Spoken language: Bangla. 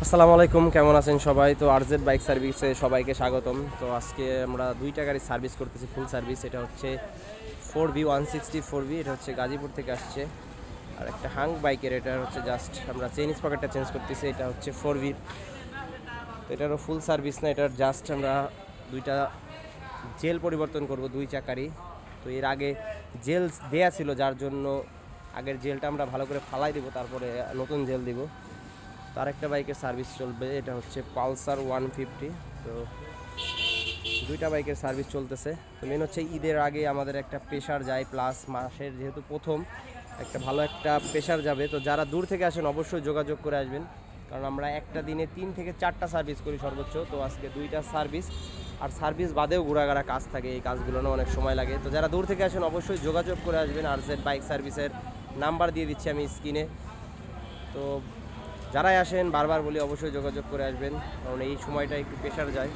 আসসালামু আলাইকুম, কেমন আছেন সবাই? তো আরজেড বাইক সার্ভিসে সবাইকে স্বাগতম। তো আজকে আমরা দুইটা গাড়ি সার্ভিস করতেছি, ফুল সার্ভিস। এটা হচ্ছে 4V160 এটা হচ্ছে গাজীপুর থেকে আসছে। আর একটা হাং বাইকের, এটা হচ্ছে জাস্ট আমরা চেইন স্পকেটটা চেঞ্জ করতেছি। এটা হচ্ছে 4V। তো এটারও ফুল সার্ভিস না, এটার জাস্ট আমরা দুইটা জেল পরিবর্তন করব দুই চাকারই। তো এর আগে জেল দেয়া ছিল, যার জন্য আগের জেলটা আমরা ভালো করে ফালাই দিব, তারপরে নতুন জেল দিব। তার একটা বাইকের সার্ভিস চলবে, এটা হচ্ছে পালসার 150। তো দুইটা বাইকের সার্ভিস চলতেছে। তো মেন হচ্ছে ঈদের আগে আমাদের একটা প্রেশার যায়, প্লাস মাসের যেহেতু প্রথম একটা ভালো একটা প্রেশার যাবে। তো যারা দূর থেকে আসেন অবশ্যই যোগাযোগ করে আসবেন, কারণ আমরা একটা দিনে 3 থেকে 4টা সার্ভিস করি সর্বোচ্চ। তো আজকে দুইটা সার্ভিস, আর সার্ভিস বাদেও ঘোরাঘাড়া কাজ থাকে, এই কাজগুলো অনেক সময় লাগে। তো যারা দূর থেকে আসেন অবশ্যই যোগাযোগ করে আসবেন। আরজেড বাইক সার্ভিসের নাম্বার দিয়ে দিচ্ছি আমি স্ক্রিনে। তো যারাই আসেন বারবার বলি অবশ্যই যোগাযোগ করে আসবেন, কারণ এই সময়টা একটু প্রেশার যায়।